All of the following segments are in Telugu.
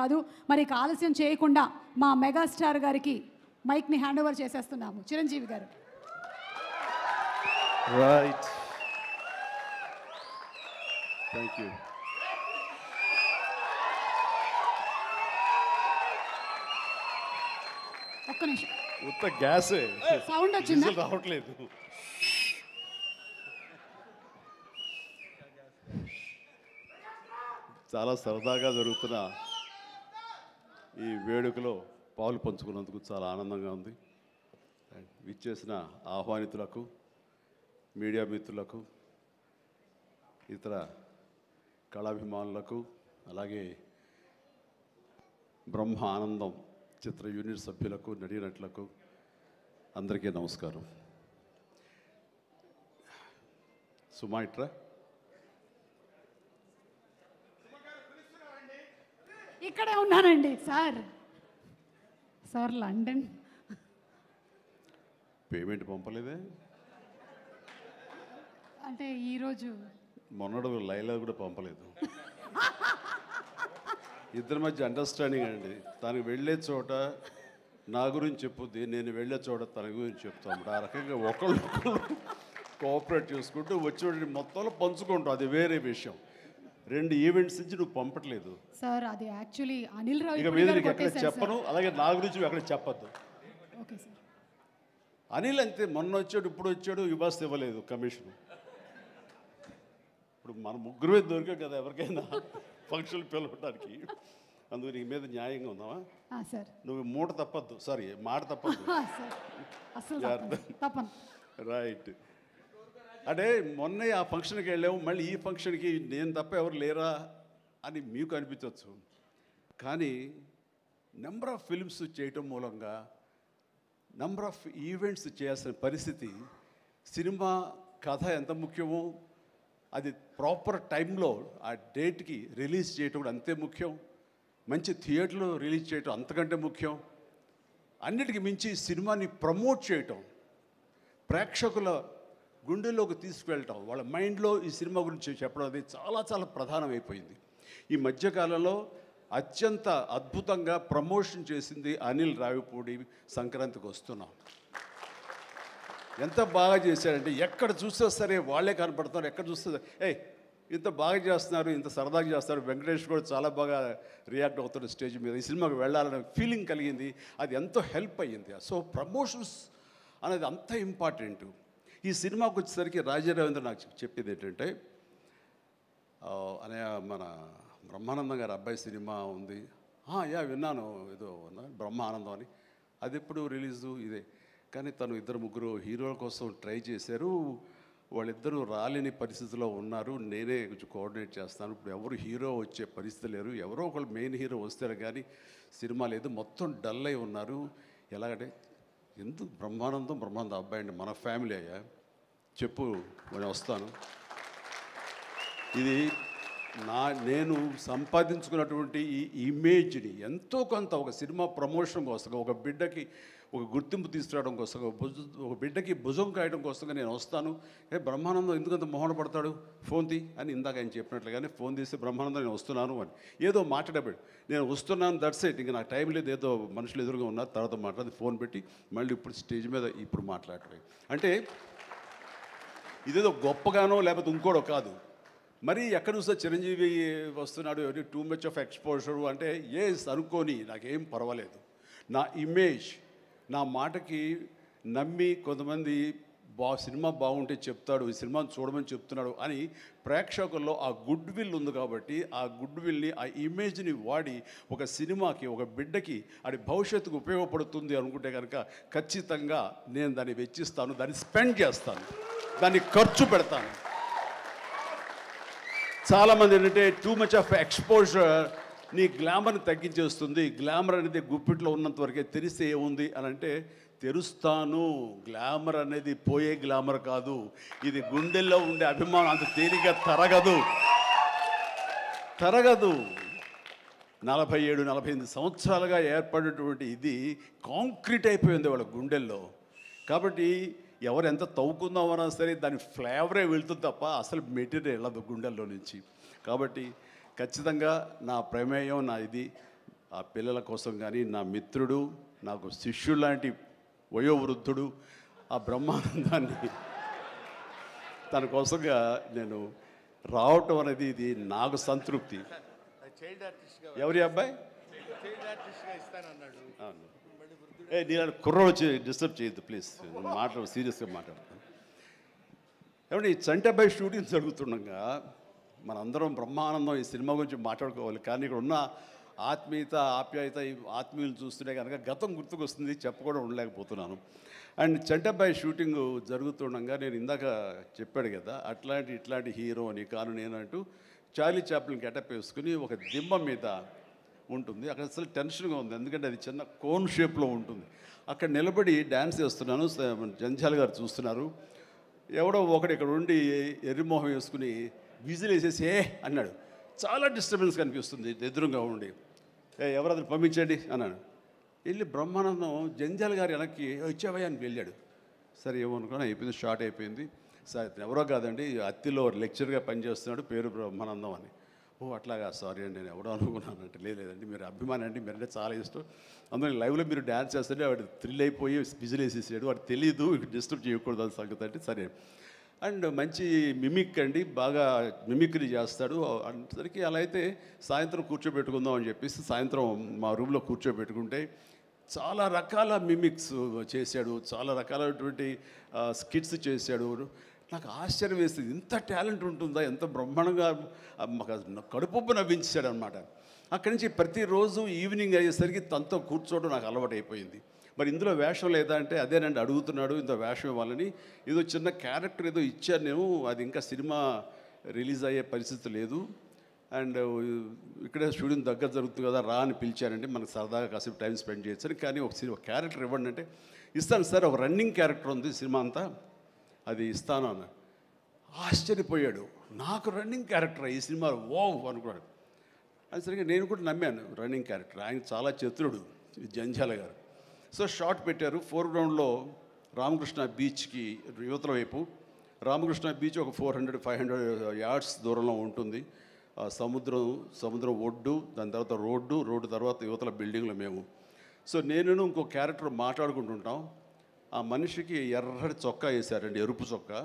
కాదు. మరి ఆలస్యం చేయకుండా మా మెగాస్టార్ గారికి మైక్ని హ్యాండ్ ఓవర్ చేసేస్తున్నాము. చిరంజీవి గారు. Right, thank you. ఒక్క నిమిషం, ఉత్త గ్యాసే, సౌండ్ వచ్చిందా? రావట్లేదు. చాలా సరదాగా జరుగుతున్న ఈ వేడుకలో పాలు పంచుకున్నందుకు చాలా ఆనందంగా ఉంది. విచ్చేసిన ఆహ్వానితులకు, మీడియా మిత్రులకు, ఇతర కళాభిమానులకు, అలాగే బ్రహ్మ ఆనందం చిత్ర యూనిట్ సభ్యులకు, నటీనటులకు అందరికీ నమస్కారం. సుమాయిట్రా ఇక్కడే ఉన్నానండి సార్. సార్ లండన్ పేమెంట్ పంపలేదే? అంటే ఈరోజు మొన్నడు లైలా కూడా పంపలేదు. ఇద్దరి మధ్య అండర్స్టాండింగ్ అండి. తనకు వెళ్ళే చోట నా గురించి చెప్పుద్ది, నేను వెళ్ళే చోట తన గురించి చెప్తాము. ఆ రకంగా ఒకళ్ళు కోఆపరేట్ చేసుకుంటూ వచ్చి మొత్తంలో పంచుకుంటాం. అది వేరే విషయం. 2 ఈవెంట్స్ నుంచి నువ్వు పంపట్లేదు సార్. అది యాక్చువల్లీ అనిల్ రావు ఇక మీద నీకు ఎక్కడ చెప్పను, అలాగే నా గురించి ఎక్కడ చెప్పద్దు. Okay sir. అనిల్ అంతే, మొన్న వచ్చాడు, ఇప్పుడు వచ్చాడు, ఇవ్వాల్సి ఇవ్వలేదు కమిషన్. ఇప్పుడు మన ముగ్గురే దొరికాం కదా ఎవరికైనా ఫంక్షన్ పిలవడానికి. అందుకు నీ మీద న్యాయంగా ఉందామా సార్? నువ్వు మూట తప్పద్దు, సారీ మాట తప్పద్దు. రైట్. అంటే మొన్న ఆ ఫంక్షన్కి వెళ్ళాము, మళ్ళీ ఈ ఫంక్షన్కి నేను తప్ప ఎవరు లేరా అని మీకు అనిపించవచ్చు. కానీ నెంబర్ ఆఫ్ ఫిల్మ్స్ చేయటం మూలంగా నెంబర్ ఆఫ్ ఈవెంట్స్ చేయాల్సిన పరిస్థితి, సినిమా కథ ఎంత ముఖ్యమో అది ప్రాపర్ టైంలో ఆ డేట్కి రిలీజ్ చేయటం కూడా అంతే ముఖ్యం. మంచి థియేటర్లో రిలీజ్ చేయటం అంతకంటే ముఖ్యం. అన్నిటికీ మించి సినిమాని ప్రమోట్ చేయటం, ప్రేక్షకుల గుండెల్లోకి తీసుకువెళ్ళటం, వాళ్ళ మైండ్లో ఈ సినిమా గురించి చెప్పడం అది చాలా చాలా ప్రధానమైపోయింది. ఈ మధ్యకాలంలో అత్యంత అద్భుతంగా ప్రమోషన్ చేసింది అనిల్ రావిపూడి. సంక్రాంతికి వస్తున్నాం, ఎంత బాగా చేశారంటే ఎక్కడ చూస్తే సరే వాళ్ళే కనపడుతున్నారు. ఎక్కడ చూస్తే ఇంత బాగా చేస్తున్నారు, ఇంత సరదాగా చేస్తారు. వెంకటేష్ కూడా చాలా బాగా రియాక్ట్ అవుతాడు స్టేజ్ మీద. ఈ సినిమాకి వెళ్ళాలనే ఫీలింగ్ కలిగింది. అది ఎంతో హెల్ప్ అయ్యింది. సో ప్రమోషన్స్ అనేది అంత ఇంపార్టెంట్. ఈ సినిమాకి వచ్చేసరికి రాజా రవీంద్ర నాకు చెప్పేది ఏంటంటే, అనే మన బ్రహ్మానందం గారి అబ్బాయి సినిమా ఉంది. విన్నాను, ఏదో బ్రహ్మానందం అని. అది ఎప్పుడు రిలీజు ఇదే. కానీ తను 2-3 హీరోల కోసం ట్రై చేశారు. వాళ్ళిద్దరూ రాలేని పరిస్థితిలో ఉన్నారు. నేనే కొంచెం కోఆర్డినేట్ చేస్తాను. ఇప్పుడు ఎవరు హీరో వచ్చే పరిస్థితి లేరు. ఎవరో ఒకళ్ళు మెయిన్ హీరో వస్తారు కానీ సినిమా లేదు. మొత్తం డల్ అయి ఉన్నారు. ఎలాగంటే ఎందుకు బ్రహ్మానందం అబ్బాయి అండి, మన ఫ్యామిలీ అయ్యా, చెప్పు నేను వస్తాను. ఇది నేను సంపాదించుకున్నటువంటి ఈ ఇమేజ్ని ఎంతో కొంత ఒక సినిమా ప్రమోషన్ కోసం, ఒక బిడ్డకి ఒక గుర్తింపు తీసుకురావడం కోసం, ఒక బిడ్డకి భుజం కాయడం కోసం నేను వస్తాను. బ్రహ్మానందం ఎందుకంత మొహన పడతాడు, ఫోన్ తీ అని ఇందాక ఆయన చెప్పినట్లుగానే ఫోన్ తీసి బ్రహ్మానందం నేను వస్తున్నాను అని ఏదో మాట్లాడబడి నేను వస్తున్నాను, దట్స్ ఇట్, ఇంకా నాకు టైం లేదు, ఏదో మనుషులు ఎదురుగా ఉన్నారు, తర్వాత మాట్లాడి ఫోన్ పెట్టి మళ్ళీ ఇప్పుడు స్టేజ్ మీద ఇప్పుడు మాట్లాడటం. అంటే ఇదేదో గొప్పగానో లేకపోతే ఇంకోడో కాదు. మరి ఎక్కడ చూస్తే చిరంజీవి వస్తున్నాడు, టూ మచ్ ఆఫ్ ఎక్స్పోజర్ అంటే అనుకోని నాకేం పర్వాలేదు. నా ఇమేజ్, నా మాటకి నమ్మి కొంతమంది సినిమా బాగుంటే చెప్తాడు, ఈ సినిమాను చూడమని చెప్తున్నాడు అని ప్రేక్షకుల్లో ఆ గుడ్ విల్ ఉంది. కాబట్టి ఆ గుడ్ విల్ని, ఆ ఇమేజ్ని వాడి ఒక సినిమాకి, ఒక బిడ్డకి అది భవిష్యత్తుకు ఉపయోగపడుతుంది అనుకుంటే కనుక ఖచ్చితంగా నేను దాన్ని వెచ్చిస్తాను, దాన్ని స్పెండ్ చేస్తాను, దాన్ని ఖర్చు పెడతాను. చాలామంది ఏంటంటే టూ మచ్ ఆఫ్ ఎక్స్పోజర్ నీ గ్లామర్ని తగ్గించేస్తుంది, గ్లామర్ అనేది గుప్పిట్లో ఉన్నంత వరకే, తెలిస్తే ఏముంది అని అంటే తెరుస్తాను. గ్లామర్ అనేది పోయే గ్లామర్ కాదు, ఇది గుండెల్లో ఉండే అభిమానం, అంత తేలిగ్గా తరగదు. 47-48 సంవత్సరాలుగా ఏర్పడినటువంటి ఇది కాంక్రీట్ అయిపోయింది వాళ్ళ గుండెల్లో. కాబట్టి ఎవరు ఎంత తవ్వుకుందామన్నా సరే దాని ఫ్లేవరే వెళ్తుంది తప్ప అసలు మెటీరియల్ వెళ్ళదు గుండెల్లో నుంచి. కాబట్టి ఖచ్చితంగా నా ప్రమేయం, నా ఇది ఆ పిల్లల కోసం కానీ నా మిత్రుడు, నాకు శిష్యుడు లాంటి వయోవృద్ధుడు ఆ బ్రహ్మానందాన్ని తన కోసంగా నేను రావటం అనేది ఇది నాకు సంతృప్తి. ఎవరి అబ్బాయి నేను కుర్రోడు వచ్చి డిస్టర్బ్ చేయొద్దు ప్లీజ్, సీరియస్గా మాట్లాడతాను. ఏమంటే ఈ చంటబ్బాయి షూటింగ్ జరుగుతుండగా మనందరం బ్రహ్మానందం ఈ సినిమా గురించి మాట్లాడుకోవాలి, కానీ ఇక్కడ ఉన్న ఆత్మీయత ఆప్యాయత ఈ ఆత్మీయులు చూస్తుంటే కనుక గతం గుర్తుకొస్తుంది, చెప్పకుండా ఉండలేకపోతున్నాను. అండ్ చంటబ్బాయి షూటింగ్ జరుగుతుండగా నేను ఇందాక చెప్పాడు కదా ఇట్లాంటి హీరో అని కాను నేనంటూ చార్లీ చాప్లిన్ గెటప్ వేసుకుని ఒక దిమ్మ మీద ఉంటుంది. అక్కడ అసలు టెన్షన్గా ఉంది, ఎందుకంటే అది చిన్న కోన్ షేప్లో ఉంటుంది. అక్కడ నిలబడి డ్యాన్స్ చేస్తున్నాను, జంధ్యాల గారు చూస్తున్నారు. ఎవడో ఒకడు ఇక్కడ ఉండి ఎర్రిమోహం వేసుకుని విజిల్ వేసేసి అన్నాడు. చాలా డిస్టర్బెన్స్ కనిపిస్తుంది ఎదురుగా ఉండి. ఎవరది పంపించండి అన్నాడు. వెళ్ళి బ్రహ్మానందం జంధ్యాల గారు వెనక్కి వచ్చావయ్యా అని వెళ్ళాడు. సరే ఏమనుకున్నా అయిపోయింది, షార్ట్ అయిపోయింది. సార్ ఎవరో కాదండి, అత్తిలో లెక్చర్గా పనిచేస్తున్నాడు, పేరు బ్రహ్మానందం అని. ఓ అట్లాగా, సారీ అండి నేను ఎవడో అనుకున్నానంటే. లేదండి మీరు అభిమాని అండి, మీరంటే చాలా ఇష్టం, అందులో లైవ్లో మీరు డ్యాన్స్ చేస్తుంటే వాడు థ్రిల్ అయిపోయి విజిల్ వేసేసాడు, వాడు తెలీదు డిస్టర్బ్ చేయకూడదు అని సంగతి అంటే సరే. అండ్ మంచి మిమిక్ అండి, బాగా మిమిక్రీ చేస్తాడు అనేసరికి అలా అయితే సాయంత్రం కూర్చోబెట్టుకుందాం అని చెప్పేసి సాయంత్రం మా రూమ్లో కూర్చోబెట్టుకుంటే చాలా రకాల మిమిక్స్ చేశాడు, చాలా రకాలైనటువంటి స్కిట్స్ చేశాడు. నాకు ఆశ్చర్యం వేస్తుంది, ఇంత టాలెంట్ ఉంటుందా, ఎంత బ్రహ్మాండంగా కడుపుబ్బు నవ్వించాడు అనమాట. అక్కడి నుంచి ప్రతిరోజు ఈవినింగ్ అయ్యేసరికి తనతో కూర్చోవడం నాకు అలవాటు అయిపోయింది. మరి ఇందులో వేషం లేదా అంటే అదేనండి అడుగుతున్నాడు, ఇంత వేషం ఇవ్వాలని. ఏదో చిన్న క్యారెక్టర్ ఏదో ఇచ్చాను నేను, అది ఇంకా సినిమా రిలీజ్ అయ్యే పరిస్థితి లేదు. అండ్ ఇక్కడే షూటింగ్ దగ్గర జరుగుతుంది కదా రా అని పిలిచారంటే మనకు సరదాగా కాసేపు టైం స్పెండ్ చేయొచ్చు. కానీ ఒక క్యారెక్టర్ ఇవ్వండి అంటే ఇస్తాను సార్, ఒక రన్నింగ్ క్యారెక్టర్ ఉంది సినిమా అంతా, అది ఇస్తాను అన్న. ఆశ్చర్యపోయాడు, నాకు రన్నింగ్ క్యారెక్టర్ ఈ సినిమాలో ఓ అనుకున్నాడు. అది సరిగ్గా నేను కూడా నమ్మాను, రన్నింగ్ క్యారెక్టర్. ఆయన చాలా చతురుడు జంధ్యాల గారు. సో షార్ట్ పెట్టారు. ఫోర్గ్రౌండ్లో రామకృష్ణ బీచ్కి యువతల వైపు, రామకృష్ణ బీచ్ ఒక 400-500 యార్డ్స్ దూరంలో ఉంటుంది. సముద్రం ఒడ్డు, దాని తర్వాత రోడ్డు తర్వాత యువతల బిల్డింగ్లో మేము. సో నేను ఇంకో క్యారెక్టర్ మాట్లాడుకుంటుంటాం. ఆ మనిషికి ఎర్రటి చొక్కా వేశారండి, ఎరుపు చొక్కా.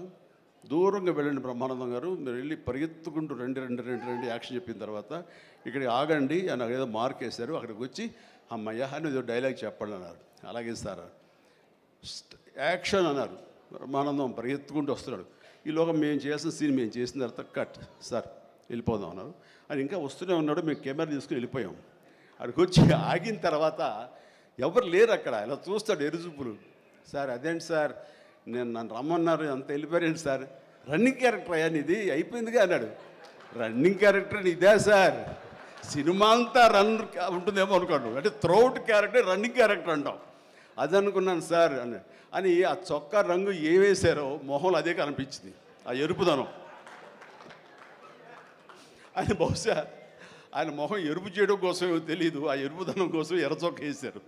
దూరంగా వెళ్ళండి బ్రహ్మానందం గారు, మీరు వెళ్ళి పరిగెత్తుకుంటూ రెండు యాక్షన్ చెప్పిన తర్వాత ఇక్కడ ఆగండి అని ఏదో మార్క్ వేశారు. అక్కడికి వచ్చి అమ్మయ్య అని ఏదో డైలాగ్ చెప్పండి అన్నారు. అలాగే సార్ యాక్షన్ అన్నారు. బ్రహ్మానందం పరిగెత్తుకుంటూ వస్తున్నాడు. ఈలోగా మేము చేసిన సీన్ మేము చేసిన తర్వాత కట్ సార్ వెళ్ళిపోదాం అన్నారు. అని ఇంకా వస్తూనే ఉన్నాడు. మేము కెమెరా తీసుకుని వెళ్ళిపోయాం. అక్కడికి వచ్చి ఆగిన తర్వాత ఎవరు లేరు అక్కడ. ఇలా చూస్తాడు ఎరుజుపులు. సార్ అదేంటి సార్, నన్ను రమ్మన్నారు, అంత వెళ్ళిపోయారండి సార్. రన్నింగ్ క్యారెక్టర్ అయ్యా ఇది అయిపోయిందిగా అన్నాడు. రన్నింగ్ క్యారెక్టర్ ఇదే సార్, సినిమా అంతా రన్ ఉంటుందేమో అనుకోండి, అంటే త్రౌట్ క్యారెక్టర్ రన్నింగ్ క్యారెక్టర్ అంటాం. అది అనుకున్నాను సార్ అని ఆ చొక్కా రంగు ఏ వేశారో మొహంలో అదే కనిపించింది, ఆ ఎరుపుదనం. ఆయన బహుశా ఆయన మొహం ఎరుపు చేయడం కోసమో తెలియదు, ఆ ఎరుపుదనం కోసం ఎర్రచొక్క వేశారు.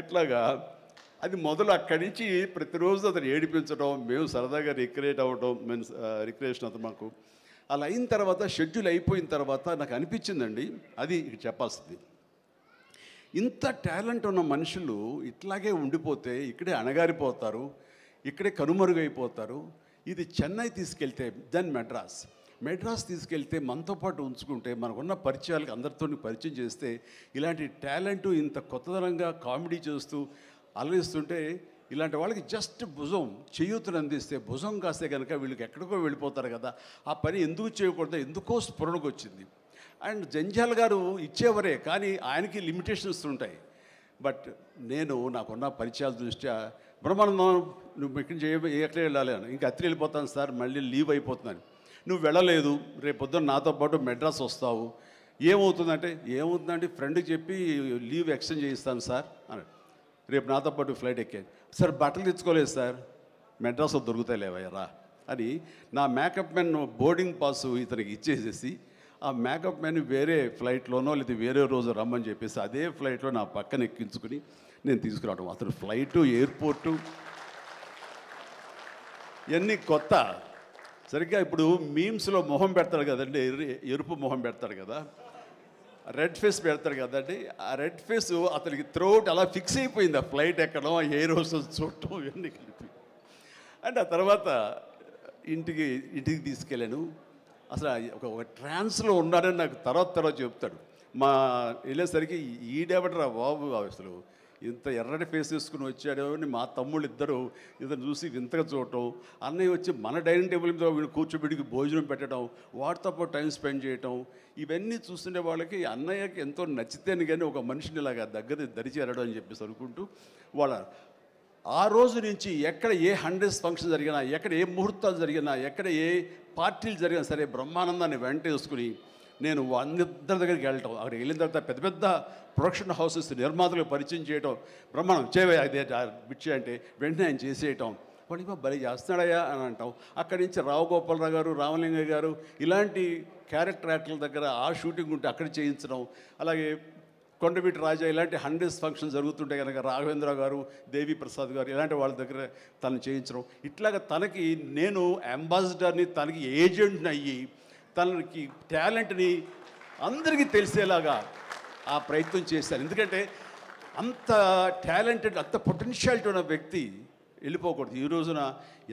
ఇట్లాగా అది మొదలు అక్కడి నుంచి ప్రతిరోజు అతను ఏడిపించడం, మేము సరదాగా రిక్రియేట్ అవ్వడం, రిక్రియేషన్ అతను మాకు. అలా అయిన తర్వాత షెడ్యూల్ అయిపోయిన తర్వాత నాకు అనిపించిందండి, అది ఇక్కడ చెప్పాల్సింది, ఇంత టాలెంట్ ఉన్న మనుషులు ఇట్లాగే ఉండిపోతే ఇక్కడే అణగారిపోతారు, ఇక్కడే కనుమరుగైపోతారు. ఇది చెన్నై తీసుకెళ్తే దెన్ మెడ్రాస్ తీసుకెళ్తే మనతో పాటు ఉంచుకుంటే మనకున్న పరిచయాలకు అందరితో పరిచయం చేస్తే ఇలాంటి టాలెంటు ఇంత కొత్తదనంగా కామెడీ చేస్తూ అలరిస్తుంటే ఇలాంటి వాళ్ళకి జస్ట్ భుజం చేయూతను అందిస్తే, భుజం కాస్తే కనుక వీళ్ళకి ఎక్కడికో వెళ్ళిపోతారు కదా. ఆ పని ఎందుకు చేయకూడదు, ఎందుకో స్ఫురణకు వచ్చింది. అండ్ జంధ్యాల గారు ఇచ్చేవరే, కానీ ఆయనకి లిమిటేషన్స్ ఉంటాయి. బట్ నాకున్న పరిచయాల దృష్ట్యా బ్రహ్మానందం నువ్వు ఇక్కడి నుంచి ఎక్కడ వెళ్ళాలి అని, ఇంకా అత్రి వెళ్ళిపోతాను సార్, మళ్ళీ లీవ్ అయిపోతున్నాను. నువ్వు వెళ్ళలేదు, రేపు పొద్దున్న నాతో పాటు మెడ్రాస్ వస్తావు, ఏమవుతుందంటే ఫ్రెండ్కి చెప్పి లీవ్ ఎక్స్టెండ్ చేయిస్తాను సార్ అని. రేపు నాతో పాటు ఫ్లైట్ ఎక్కాను సార్, బట్టలు తెచ్చుకోలేదు సార్, మెడ్రాస్లో దొరుకుతాయి లేవయ్యరా అని నా మేకప్ మ్యాన్ బోర్డింగ్ పాస్ ఇతనికి ఇచ్చేసేసి ఆ మేకప్ మ్యాన్ వేరే ఫ్లైట్లోనో లేదా వేరే రోజు రమ్మని చెప్పేసి అదే ఫ్లైట్లో నా పక్కన ఎక్కించుకుని నేను తీసుకురావడం. అతను ఫ్లైటు, ఎయిర్పోర్టు ఇవన్నీ కొత్త. సరిగ్గా ఇప్పుడు మీమ్స్లో మొహం పెడతాడు కదండి, ఎరుపు మొహం పెడతాడు కదా, రెడ్ ఫేస్ పెడతాడు కదండి, ఆ రెడ్ ఫేస్ అతనికి త్రోట్ అలా ఫిక్స్ అయిపోయింది. ఆ ఫ్లైట్ ఎక్కడం, ఆ ఎయిర్ హోస్టెస్ చూడటం ఇవన్నీ కలిపి. అండ్ ఆ తర్వాత ఇంటికి తీసుకెళ్ళాను. అసలు ఒక ట్రాన్స్లో ఉన్నాడని నాకు తర్వాత చెప్తాడు. మా వెళ్ళేసరికి ఈడెవడరా బాబు అసలు ఇంత ఎర్రటి ఫేస్ వేసుకుని వచ్చాడో అని మా తమ్ముళ్ళు ఇద్దరు చూసి వింతగా చూడటం, అన్నయ్య వచ్చి మన డైనింగ్ టేబుల్ మీద వీడు కూర్చోబెడికి భోజనం పెట్టడం, వాటితో పాటు టైం స్పెండ్ చేయటం, ఇవన్నీ చూస్తుండే వాళ్ళకి అన్నయ్యకి ఎంతో నచ్చితేనే కానీ ఒక మనిషిని ఇలాగా దగ్గర దరిచేరడం అని చెప్పేసి అనుకుంటూ వాళ్ళ ఆ రోజు నుంచి ఎక్కడ ఏ 100th ఫంక్షన్ జరిగినా, ఎక్కడ ఏ ముహూర్తాలు జరిగినా, ఎక్కడ ఏ పార్టీలు జరిగినా సరే బ్రహ్మానందాన్ని వెంట వేసుకుని నేను అందరి దగ్గరికి వెళ్ళటం, అక్కడికి వెళ్ళిన తర్వాత పెద్ద పెద్ద ప్రొడక్షన్ హౌసెస్ నిర్మాతలకు పరిచయం చేయటం, బ్రహ్మాండం చేయవే అదే బిచ్చే అంటే వెంటనే ఆయన చేసేయటం, వాడికి భలే చేస్తున్నాడయ్యా అని అంటాం. అక్కడి నుంచి రావు గోపాలరావు గారు, రామలింగయ్య గారు ఇలాంటి క్యారెక్టర్ యాక్టర్ల దగ్గర ఆ షూటింగ్ ఉంటే అక్కడ చేయించడం, అలాగే కొండవీటి రాజా ఇలాంటి 100th ఫంక్షన్ జరుగుతుంటే కనుక రాఘవేంద్ర గారు, దేవి ప్రసాద్ గారు ఇలాంటి వాళ్ళ దగ్గర తను చేయించడం, ఇట్లాగా తనకి నేను అంబాసిడర్ని, తనకి ఏజెంట్ని అయ్యి తనకి టాలెంట్ని అందరికీ తెలిసేలాగా ఆ ప్రయత్నం చేశాను. ఎందుకంటే అంత టాలెంటెడ్, అంత పొటెన్షియాలిటీ ఉన్న వ్యక్తి వెళ్ళిపోకూడదు. ఈ రోజున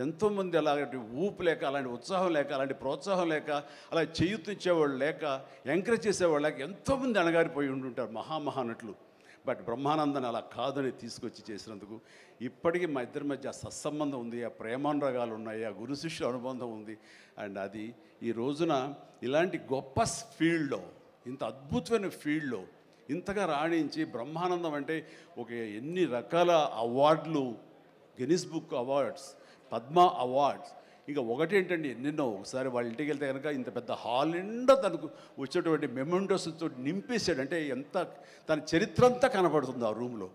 ఎంతోమంది అలాంటి ఊపు లేక, అలాంటి ఉత్సాహం లేక, అలాంటి ప్రోత్సాహం లేక, అలా చేయూతించేవాళ్ళు లేక, ఎంకరేజ్ చేసేవాళ్ళు లేక ఎంతోమంది అణగారిపోయి ఉంటుంటారు మహానటులు. బట్ బ్రహ్మానందాన్ని అలా కాదని తీసుకొచ్చి చేసినందుకు ఇప్పటికీ మా ఇద్దరి మధ్య సత్సంబంధం ఉంది, ఆ ప్రేమానురాగాలు ఉన్నాయి, ఆ గురు శిష్యుల అనుబంధం ఉంది. అండ్ అది ఈ రోజున ఇలాంటి గొప్ప ఫీల్డ్లో, ఇంత అద్భుతమైన ఫీల్డ్లో ఇంతగా రాణించి బ్రహ్మానందం అంటే ఒక ఎన్ని రకాల అవార్డులు, Guinness book awards, Padma awards, ఇంకా ఒకటేంటండి ఎన్నెన్నో. ఒకసారి వాళ్ళ ఇంటికి వెళ్తే కనుక ఇంత పెద్ద హాల్ నిండా తనకు వచ్చేటువంటి మెమెంటోస్తో నింపేశాడు. అంటే ఎంత తన చరిత్ర అంతా కనపడుతుంది ఆ రూమ్లో.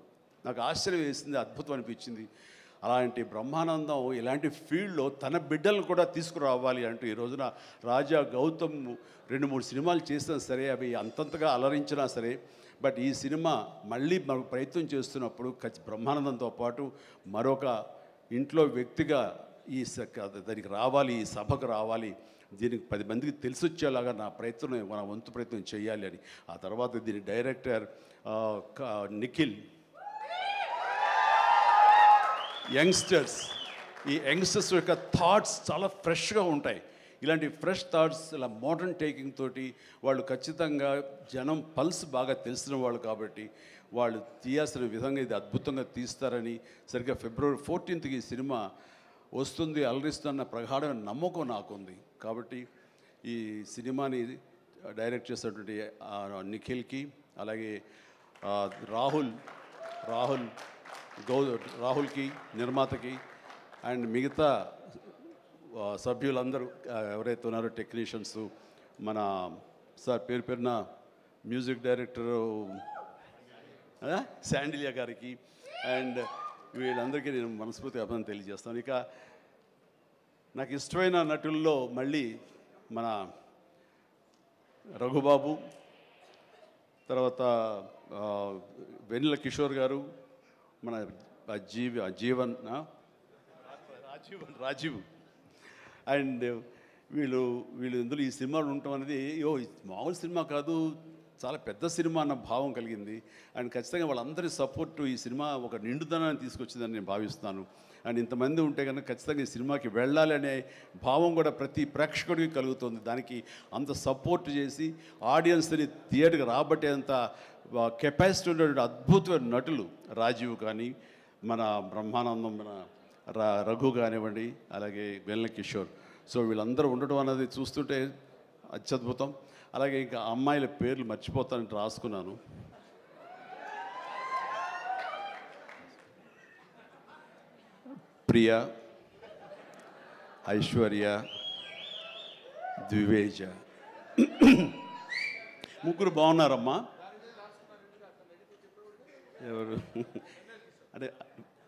నాకు ఆశ్చర్యం వేసింది, అద్భుతం అనిపించింది. అలాంటి బ్రహ్మానందం ఇలాంటి ఫీల్డ్లో తన బిడ్డలను కూడా తీసుకురావాలి అంటూ ఈ రోజున రాజా గౌతమ్ 2-3 సినిమాలు చేసినా సరే, అవి అంతంతగా అలరించినా సరే, బట్ ఈ సినిమా మళ్ళీ మనకు ప్రయత్నం చేస్తున్నప్పుడు బ్రహ్మానందంతో పాటు మరొక ఇంట్లో వ్యక్తిగా దానికి రావాలి, ఈ సభకు రావాలి, దీనికి 10 మందికి తెలిసి వచ్చేలాగా నా వంతు ప్రయత్నం చేయాలి అని. ఆ తర్వాత దీని డైరెక్టర్ నిఖిల్, యంగ్స్టర్స్, ఈ యంగ్స్టర్స్ యొక్క థాట్స్ చాలా ఫ్రెష్గా ఉంటాయి. ఇలాంటి ఫ్రెష్ థాట్స్, ఇలా మోడర్న్ టేకింగ్ తోటి వాళ్ళు ఖచ్చితంగా జనం పల్స్ బాగా తెలిసిన వాళ్ళు కాబట్టి వాళ్ళు తీయాల్సిన విధంగా ఇది అద్భుతంగా తీస్తారని, సరిగ్గా February 14th ఈ సినిమా వస్తుంది, అలరిస్తున్న ప్రగాఢమైన నమ్మకం నాకుంది. కాబట్టి ఈ సినిమాని డైరెక్ట్ చేసినటువంటి నిఖిల్కి, అలాగే రాహుల్కి నిర్మాతకి, అండ్ మిగతా సభ్యులందరూ ఎవరైతే ఉన్నారో టెక్నీషియన్స్, మన సార్ పేరున మ్యూజిక్ డైరెక్టరు శాండిలియా గారికి, అండ్ వీళ్ళందరికీ నేను మనస్ఫూర్తిగా అభినందన తెలియజేస్తాను. ఇక నాకు ఇష్టమైన నటుల్లో మళ్ళీ మన రఘుబాబు, తర్వాత వెన్నెల కిషోర్ గారు, మన రాజీవ్, అండ్ వీళ్ళు ఇందులో ఈ సినిమాలు ఉండటం అనేది మామూలు సినిమా కాదు, చాలా పెద్ద సినిమా అన్న భావం కలిగింది. అండ్ ఖచ్చితంగా వాళ్ళందరి సపోర్టు ఈ సినిమా ఒక నిండుదనాన్ని తీసుకొచ్చిందని నేను భావిస్తున్నాను. అండ్ ఇంతమంది ఉంటే కనుక ఖచ్చితంగా ఈ సినిమాకి వెళ్ళాలి అనే భావం కూడా ప్రతి ప్రేక్షకుడికి కలుగుతుంది. దానికి అంత సపోర్ట్ చేసి ఆడియన్స్ని థియేటర్కి రాబట్టేంత కెపాసిటీ ఉన్నటువంటి అద్భుతమైన నటులు రాజీవ్ కానీ, మన బ్రహ్మానందం, మన రఘు కానివ్వండి, అలాగే వెన్నెల కిషోర్. సో వీళ్ళందరూ ఉండడం అనేది చూస్తుంటే అత్యద్భుతం. అలాగే ఇంకా అమ్మాయిల పేర్లు మర్చిపోతానంటే రాసుకున్నాను. ప్రియ, ఐశ్వర్య, ద్వివేజ, ముగ్గురు బాగున్నారమ్మా. ఎవరు అంటే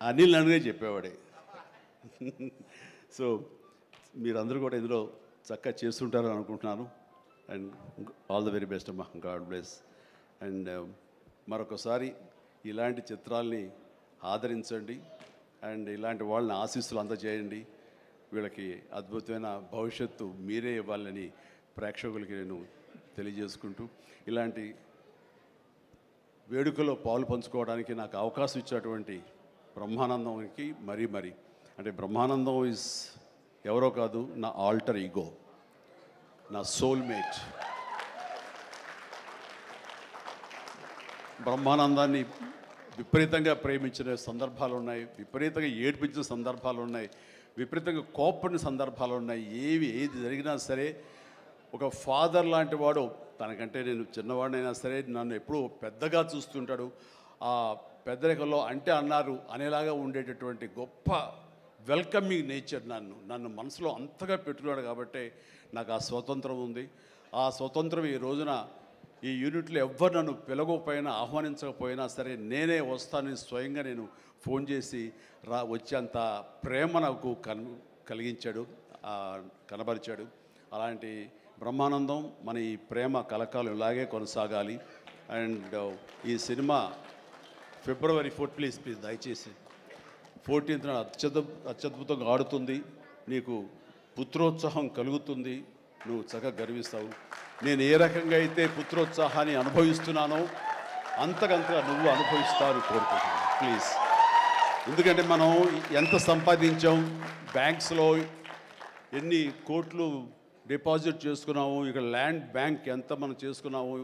అనిల్ అనిగా చెప్పేవాడే. సో మీరందరూ కూడా ఇందులో చక్కగా చేస్తుంటారని అనుకుంటున్నాను. And all the very best అమ్మా, గాడ్ బ్లెస్. అండ్ మరొకసారి ఇలాంటి చిత్రాల్ని ఆదరించండి, అండ్ ఇలాంటి వాళ్ళని ఆశీస్సులు అందజేయండి. వీళ్ళకి అద్భుతమైన భవిష్యత్తు మీరే ఇవ్వాలని ప్రేక్షకులకి నేను తెలియజేసుకుంటూ, ఇలాంటి వేడుకలో పాలు పంచుకోవడానికి నాకు అవకాశం ఇచ్చినటువంటి బ్రహ్మానందంకి మరీ అంటే బ్రహ్మానందం ఇస్ ఎవరో కాదు, నా ఆల్టర్ ఈగో, నా సోల్మేట్. బ్రహ్మానందాన్ని విపరీతంగా ప్రేమించిన సందర్భాలు ఉన్నాయి, విపరీతంగా ఏడ్పించిన సందర్భాలు ఉన్నాయి, విపరీతంగా కోపడిన సందర్భాలు ఉన్నాయి. ఏది జరిగినా సరే ఒక ఫాదర్ లాంటి వాడు, తనకంటే నేను చిన్నవాడినైనా సరే నన్ను ఎప్పుడూ పెద్దగా చూస్తుంటాడు. ఆ పెద్దరికంలో అంటే అన్నారు అనేలాగా ఉండేటటువంటి గొప్ప వెల్కమింగ్ నేచర్ నన్ను మనసులో అంతగా పెట్టుకున్నాడు. కాబట్టి నాకు ఆ స్వతంత్రం ఉంది. ఆ స్వతంత్రం ఈ రోజున ఈ యూనిట్లో ఎవ్వరు నన్ను పిలవకపోయినా ఆహ్వానించకపోయినా సరే నేనే వస్తానని స్వయంగా నేను ఫోన్ చేసి వచ్చేంత ప్రేమ నాకు కలిగించాడు, కనబరిచాడు. అలాంటి బ్రహ్మానందం మన ఈ ప్రేమ కలకాలం ఇలాగే కొనసాగాలి. అండ్ ఈ సినిమా February 4th ప్లీజ్ దయచేసి 14th అత్యద్భుతంగా ఆడుతుంది. నీకు పుత్రోత్సాహం కలుగుతుంది, నువ్వు చక్కగా గర్విస్తావు. నేను ఏ రకంగా అయితే పుత్రోత్సాహాన్ని అనుభవిస్తున్నానో అంతకంతగా నువ్వు అనుభవిస్తావు కోరుకుంటున్నాను ప్లీజ్. ఎందుకంటే మనం ఎంత సంపాదించాం, బ్యాంక్స్లో ఎన్ని కోట్లు డిపాజిట్ చేసుకున్నాము, ఇక్కడ ల్యాండ్ బ్యాంక్ ఎంత మనం చేసుకున్నాము,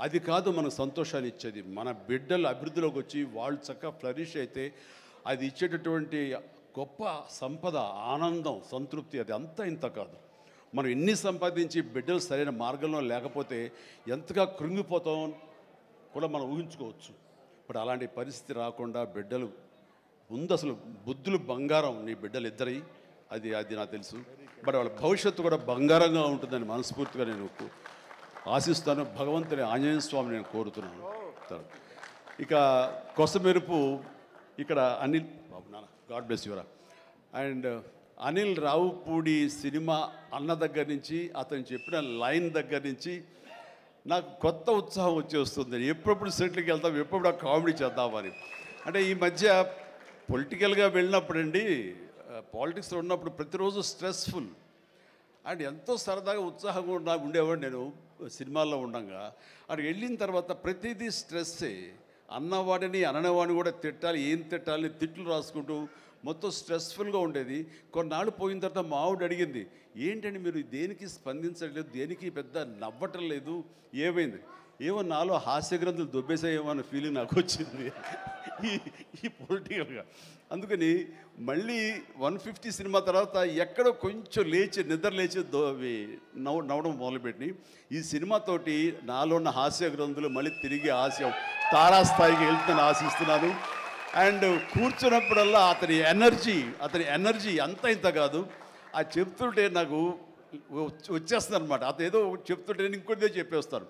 అది కాదు మనకు సంతోషాన్ని ఇచ్చేది. మన బిడ్డలు అభివృద్ధిలోకి వచ్చి వాళ్ళు చక్కగా ఫ్లరిష్ అయితే అది ఇచ్చేటటువంటి గొప్ప సంపద, ఆనందం, సంతృప్తి అది అంతా ఇంత కాదు. మనం ఎన్ని సంపాదించి బిడ్డలు సరైన మార్గంలో లేకపోతే ఎంతగా కృంగిపోతాం కూడా మనం ఊహించుకోవచ్చు. ఇప్పుడు అలాంటి పరిస్థితి రాకుండా బిడ్డలు ముందు అసలు బుద్ధులు బంగారం నీ బిడ్డలు ఇద్దరి, అది నాకు తెలుసు. బట్ వాళ్ళ భవిష్యత్తు కూడా బంగారంగా ఉంటుందని మనస్ఫూర్తిగా నేను ఆశిస్తాను. భగవంతుని ఆంజనేయ స్వామిని నేను కోరుతున్నాను. ఇక కొసమెరుపు ఇక్కడ అనిల్ బాబు నాన్న గాడ్ బ్లెస్ యువరా. అండ్ అనిల్ రావుపూడి సినిమా అన్న దగ్గర నుంచి అతను చెప్పిన లైన్ దగ్గర నుంచి నాకు కొత్త ఉత్సాహం వచ్చేస్తుంది. ఎప్పుడప్పుడు సెట్లకి వెళ్తాం, ఎప్పుడు ఆ కామెడీ చేద్దామని. అంటే ఈ మధ్య పొలిటికల్గా వెళ్ళినప్పుడండి, పాలిటిక్స్లో ఉన్నప్పుడు ప్రతిరోజు స్ట్రెస్ఫుల్ అండ్ ఎంతో సరదాగా ఉత్సాహంగా ఉండేవాడు నేను సినిమాల్లో ఉండగా. అక్కడికి వెళ్ళిన తర్వాత ప్రతిదీ స్ట్రెస్సే. అన్నవాడిని అననేవాడిని కూడా తిట్టాలి, ఏం తిట్టాలి తిట్లు రాసుకుంటూ మొత్తం స్ట్రెస్ఫుల్గా ఉండేది. కొన్నాళ్ళు పోయిన తర్వాత మా ఆవిడ అడిగింది, ఏంటండి మీరు దేనికి స్పందించట్లేదు, దేనికి పెద్ద నవ్వటం లేదు, ఏమైంది? ఏమో నాలో హాస్య గ్రంథులు దొబ్బేసాయేమో అన్న ఫీలింగ్ నాకు వచ్చింది ఈ పొలిటికల్గా. అందుకని మళ్ళీ 150 సినిమా తర్వాత ఎక్కడో కొంచెం నిద్ర లేచి నవ్వడం మొదలుపెట్టి ఈ సినిమాతోటి నాలో ఉన్న హాస్య గ్రంథులు మళ్ళీ తిరిగి హాస్యం తారాస్థాయికి వెళ్తుందని ఆశిస్తున్నాను. అండ్ కూర్చున్నప్పుడల్లా అతని ఎనర్జీ అంత ఇంత కాదు, ఆ చెప్తుంటే నాకు వచ్చేస్తుంది అనమాట. అతను ఏదో చెప్తుంటే నేను ఇంకోటిదే చెప్పేస్తాను.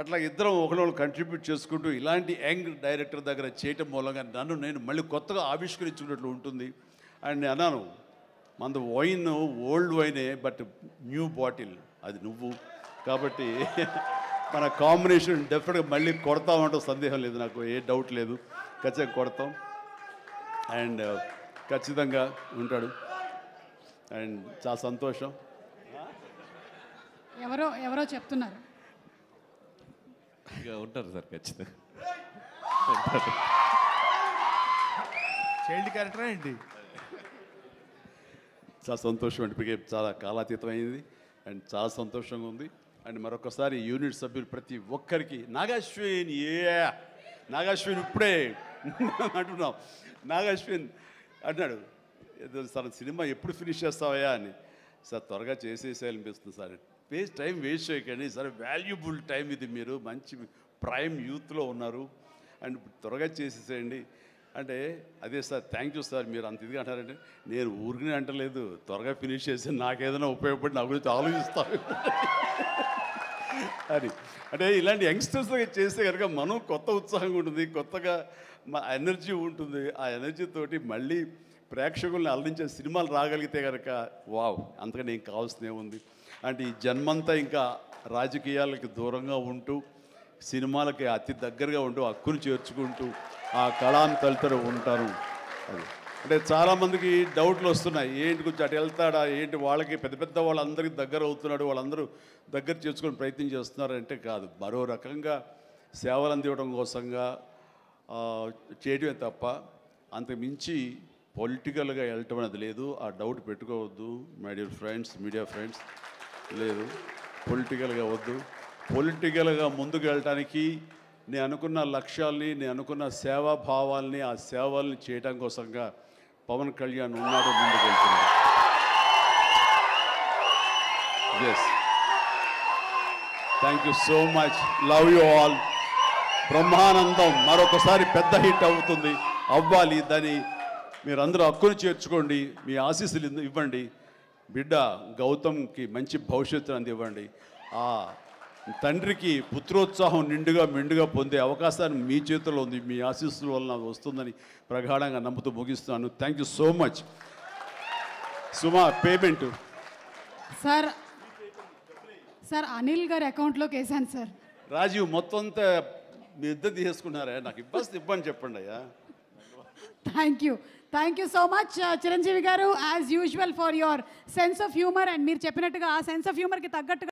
అట్లా ఇద్దరం ఒకళ్ళు కంట్రిబ్యూట్ చేసుకుంటూ ఇలాంటి యంగ్ డైరెక్టర్ దగ్గర చేయటం మూలంగా నేను మళ్ళీ కొత్తగా ఆవిష్కరించుకున్నట్లు ఉంటుంది. అండ్ నేను అన్నాను, మనది వైన్ ఓల్డ్ వైనే, బట్ న్యూ బాటిల్ అది నువ్వు. కాబట్టి మన కాంబినేషన్ డెఫినెట్గా మళ్ళీ కొడతామంటే సందేహం లేదు, నాకు ఏ డౌట్ లేదు, ఖచ్చితంగా కొడతాం. అండ్ ఖచ్చితంగా ఉంటాడు. అండ్ చాలా సంతోషం. ఎవరో చెప్తున్నారు ఉంటారు సార్, ఖచ్చితంగా చైల్డ్ క్యారెక్టర్ ఏంటి? చాలా సంతోషం అండి, ఇప్పటికే చాలా కాలాతీతం అయింది అండ్ చాలా సంతోషంగా ఉంది. అండ్ మరొకసారి యూనిట్ సభ్యులు ప్రతి ఒక్కరికి నాగాశ్విన్ ఇప్పుడే అంటున్నాం. నాగాశ్విన్ అన్నాడు, సార్ సినిమా ఎప్పుడు ఫినిష్ చేస్తావయ్యా అని. సార్ త్వరగా చేసేసేయాలనిపిస్తుంది సార్, టైం వేస్ట్ చేయకండి సార్, వాల్యుబుల్ టైం ఇది, మీరు మంచి ప్రైమ్ యూత్లో ఉన్నారు అండ్ త్వరగా చేసేసేయండి అంటే, అదే సార్ థ్యాంక్ యూ సార్ మీరు అంత ఇదిగా అంటారంటే, నేను ఊరికనే అంటలేదు, త్వరగా ఫినిష్ చేసి నాకేదైనా ఉపయోగపడి నా గురించి ఆలోచిస్తాను అని. అంటే ఇలాంటి యంగ్స్టర్స్ చేస్తే కనుక మనం కొత్త ఉత్సాహంగా ఉంటుంది, కొత్తగా మా ఎనర్జీ ఉంటుంది. ఆ ఎనర్జీతోటి మళ్ళీ ప్రేక్షకుల్ని అలరించే సినిమాలు రాగలిగితే కనుక వావ్, అంతగా నేను కావాల్సినే ఉంది. అంటే ఈ జన్మంతా ఇంకా రాజకీయాలకి దూరంగా ఉంటూ సినిమాలకి అతి దగ్గరగా ఉంటూ హక్కును చేర్చుకుంటూ ఆ కళాన్ని తలుతూ ఉంటారు. అది అంటే చాలామందికి డౌట్లు వస్తున్నాయి, ఏంటి కొంచెం అటు వెళ్తాడా ఏంటి, వాళ్ళకి పెద్ద వాళ్ళందరికీ దగ్గర అవుతున్నాడు, వాళ్ళందరూ దగ్గర చేసుకుని ప్రయత్నం చేస్తున్నారు అంటే కాదు, మరో రకంగా సేవలు అందివ్వడం కోసంగా చేయడమే తప్ప అంతకు మించి పొలిటికల్గా వెళ్ళటం అనేది లేదు. ఆ డౌట్ పెట్టుకోవద్దు my dear friends, media friends. లేదు, పొలిటికల్గా వద్దు. పొలిటికల్గా ముందుకు వెళ్ళటానికి నేను అనుకున్న లక్ష్యాల్ని, నేను అనుకున్న సేవాభావాల్ని, ఆ సేవల్ని చేయడం కోసంగా పవన్ కళ్యాణ్ ఉన్నాడు, ముందుకు వెళ్తున్నాడు. Yes, thank you so much, love you all. Brahmanandam మరొకసారి పెద్ద హిట్ అవుతుంది, అవ్వాలి. దాన్ని మీరందరూ హక్కును చేర్చుకోండి, మీ ఆశీస్సులు ఇవ్వండి. బిడ్డ గౌతమ్కి మంచి భవిష్యత్తు అందివ్వండి. ఆ తండ్రికి పుత్రోత్సాహం మెండుగా పొందే అవకాశాన్ని మీ చేతుల్లో ఉంది. మీ ఆశీస్సుల వల్ల నాకు వస్తుందని ప్రగాఢంగా నమ్ముతూ ముగిస్తున్నాను. Thank you so much. Suma, payment sir Anil గారి అకౌంట్లోకి వేసాను సార్. రాజీవ్, మొత్తం అంతా మీ ఇద్దరు తీసుకున్నారా? నాకు ఇబ్బంది చెప్పండి అయ్యా. Thank you so much Chiranjeevi garu, as usual for your sense of humour. And మీరు చెప్పినట్టుగా ఆ సెన్స్ ఆఫ్ హ్యూమర్కి తగ్గట్టుగా